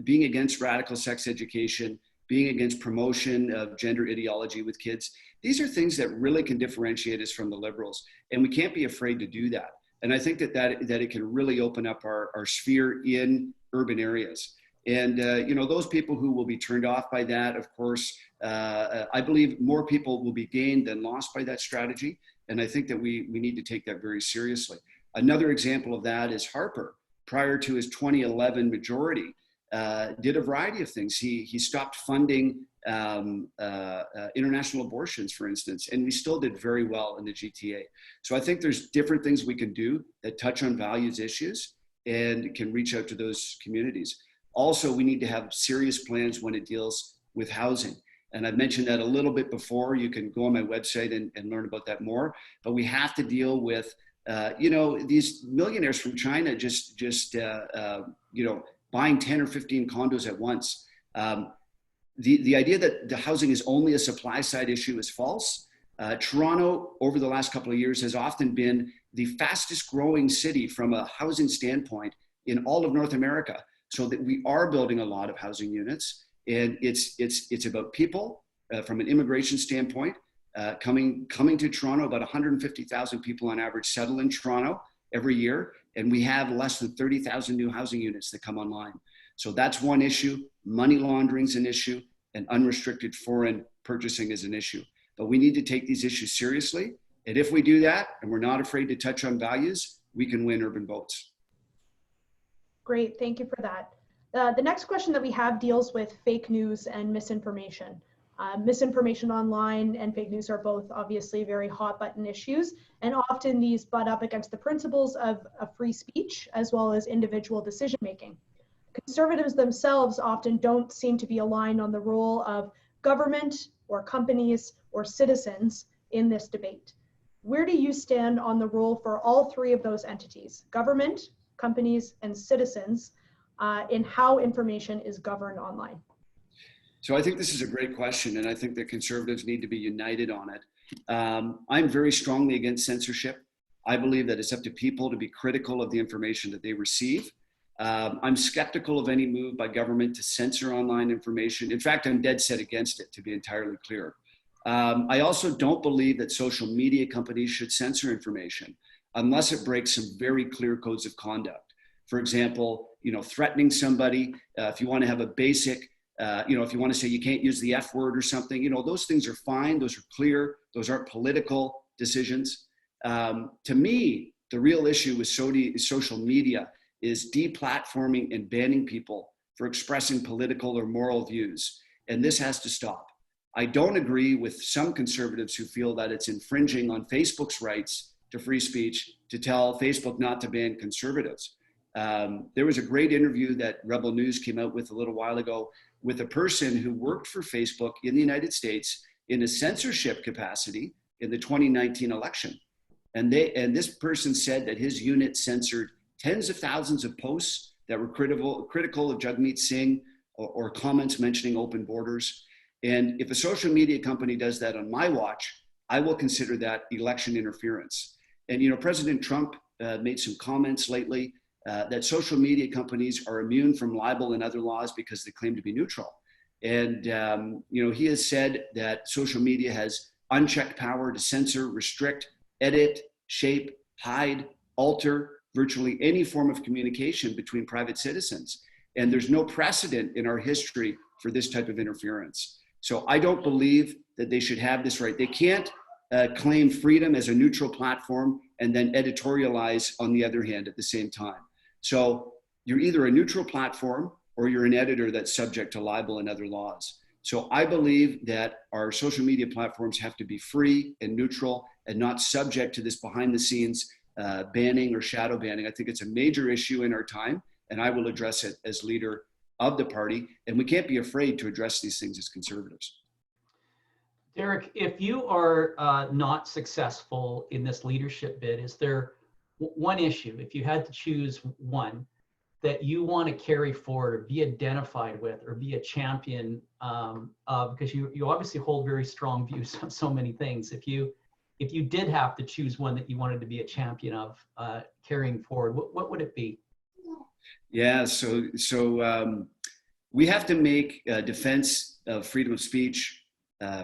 being against radical sex education, being against promotion of gender ideology with kids. These are things that really can differentiate us from the Liberals, and we can't be afraid to do that. And I think that it can really open up our sphere in urban areas. And, those people who will be turned off by that, of course, I believe more people will be gained than lost by that strategy. And I think that we need to take that very seriously. Another example of that is Harper, prior to his 2011 majority, did a variety of things. He stopped funding international abortions, for instance, and we still did very well in the GTA. So I think there's different things we can do that touch on values issues and can reach out to those communities. Also, we need to have serious plans when it deals with housing. And I've mentioned that a little bit before. You can go on my website and learn about that more. But we have to deal with, these millionaires from China just buying 10 or 15 condos at once. The idea that the housing is only a supply side issue is false. Toronto, over the last couple of years, has often been the fastest growing city from a housing standpoint in all of North America. So that we are building a lot of housing units, and it's about people from an immigration standpoint coming to Toronto. About 150,000 people on average settle in Toronto every year, and we have less than 30,000 new housing units that come online. So that's one issue. Money laundering is an issue, and unrestricted foreign purchasing is an issue. But we need to take these issues seriously, and if we do that, and we're not afraid to touch on values, we can win urban votes. Great, thank you for that. The next question that we have deals with fake news and misinformation. Misinformation online and fake news are both obviously very hot button issues, and often these butt up against the principles of free speech as well as individual decision making. Conservatives themselves often don't seem to be aligned on the role of government or companies or citizens in this debate. Where do you stand on the role for all 3 of those entities, government, companies, and citizens, in how information is governed online? So I think this is a great question, and I think that Conservatives need to be united on it. I'm very strongly against censorship. I believe that it's up to people to be critical of the information that they receive. I'm skeptical of any move by government to censor online information. In fact, I'm dead set against it, to be entirely clear. I also don't believe that social media companies should censor information unless it breaks some very clear codes of conduct. For example, threatening somebody, if you want to have a basic, if you want to say you can't use the F word or something, those things are fine. Those are clear. Those aren't political decisions. To me, the real issue with social media is deplatforming and banning people for expressing political or moral views. And this has to stop. I don't agree with some conservatives who feel that it's infringing on Facebook's rights to free speech to tell Facebook not to ban conservatives. There was a great interview that Rebel News came out with a little while ago with a person who worked for Facebook in the United States in a censorship capacity in the 2019 election. And this person said that his unit censored tens of thousands of posts that were critical of Jagmeet Singh, or comments mentioning open borders. And if a social media company does that on my watch, I will consider that election interference. And, you know, President Trump made some comments lately that social media companies are immune from libel and other laws because they claim to be neutral. And, you know, he has said that social media has unchecked power to censor, restrict, edit, shape, hide, alter virtually any form of communication between private citizens. And there's no precedent in our history for this type of interference. So I don't believe that they should have this right. They can't claim freedom as a neutral platform and then editorialize on the other hand at the same time. So you're either a neutral platform or you're an editor that's subject to libel and other laws. So I believe that our social media platforms have to be free and neutral and not subject to this behind the scenes banning or shadow banning. I think it's a major issue in our time, and I will address it as leader of the party. And we can't be afraid to address these things as conservatives. Derek, if you are not successful in this leadership bid, is there one issue, if you had to choose one, that you want to carry forward or be identified with or be a champion of, because you obviously hold very strong views on so many things. If you did have to choose one that you wanted to be a champion of carrying forward, what would it be? Yeah, so we have to make defense of freedom of speech,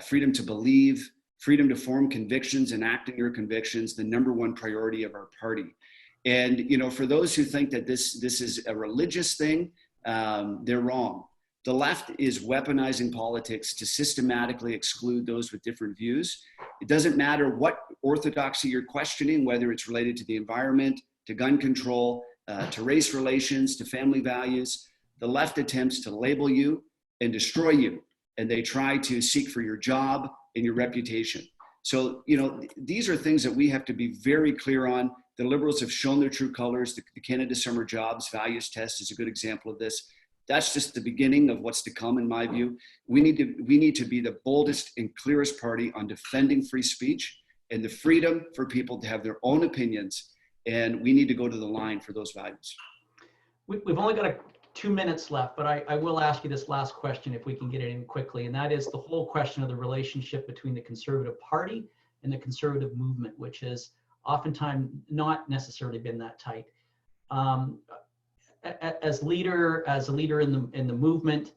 freedom to believe, freedom to form convictions and act in your convictions the number one priority of our party. And, you know, for those who think that this is a religious thing, they're wrong. The left is weaponizing politics to systematically exclude those with different views. It doesn't matter what orthodoxy you're questioning, whether it's related to the environment, to gun control, to race relations, to family values. The left attempts to label you and destroy you, and they try to seek for your job and your reputation. So, you know, these are things that we have to be very clear on. The Liberals have shown their true colors. The Canada Summer Jobs Values Test is a good example of this. That's just the beginning of what's to come, in my view. We need to be the boldest and clearest party on defending free speech and the freedom for people to have their own opinions. And we need to go to the line for those values. We've only got 2 minutes left, but I will ask you this last question if we can get it in quickly. And that is the whole question of the relationship between the Conservative Party and the Conservative movement, which has oftentimes not necessarily been that tight. As a leader in the movement,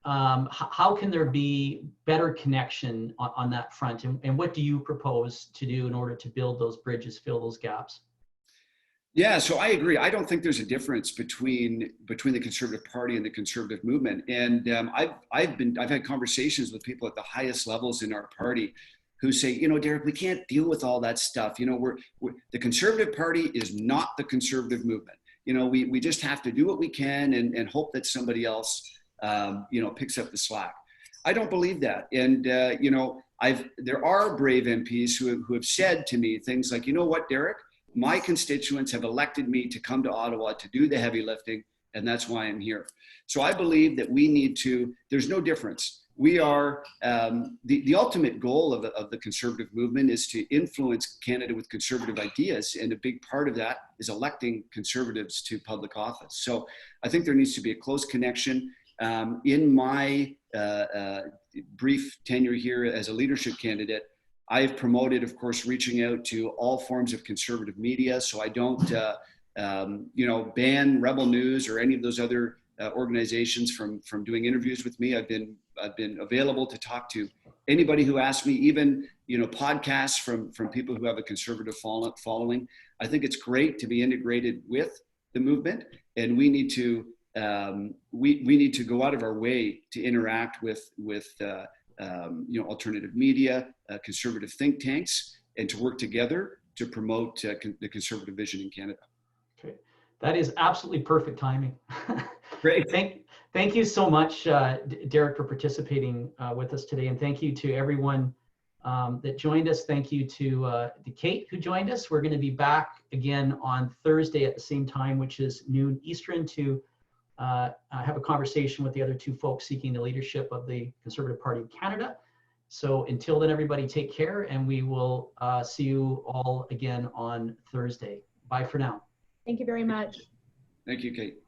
how can there be better connection on that front? And what do you propose to do in order to build those bridges, fill those gaps? Yeah, so I agree. I don't think there's a difference between the Conservative Party and the Conservative movement. And I've had conversations with people at the highest levels in our party who say, you know, Derek, we can't deal with all that stuff. You know, the Conservative Party is not the Conservative movement. You know, we just have to do what we can and hope that somebody else, you know, picks up the slack. I don't believe that. And, you know, there are brave MPs who have said to me things like, you know what, Derek, my constituents have elected me to come to Ottawa to do the heavy lifting, and that's why I'm here. So I believe that we need to, there's no difference. We are, the ultimate goal of the Conservative movement is to influence Canada with Conservative ideas, and a big part of that is electing Conservatives to public office. So I think there needs to be a close connection. In my brief tenure here as a leadership candidate, I've promoted, of course, reaching out to all forms of conservative media. So I don't, you know, ban Rebel News or any of those other organizations from doing interviews with me. I've been available to talk to anybody who asks me, even, you know, podcasts from people who have a conservative following. I think it's great to be integrated with the movement, and we need to we need to go out of our way to interact with you know, alternative media, conservative think tanks, and to work together to promote the conservative vision in Canada. Okay, that is absolutely perfect timing. Great. Thank you so much, Derek, for participating with us today, and thank you to everyone that joined us. Thank you to Kate who joined us. We're going to be back again on Thursday at the same time, which is noon Eastern, to have a conversation with the other two folks seeking the leadership of the Conservative Party of Canada. So until then, everybody take care, and we will see you all again on Thursday. Bye for now. Thank you very much. Thank you, Kate.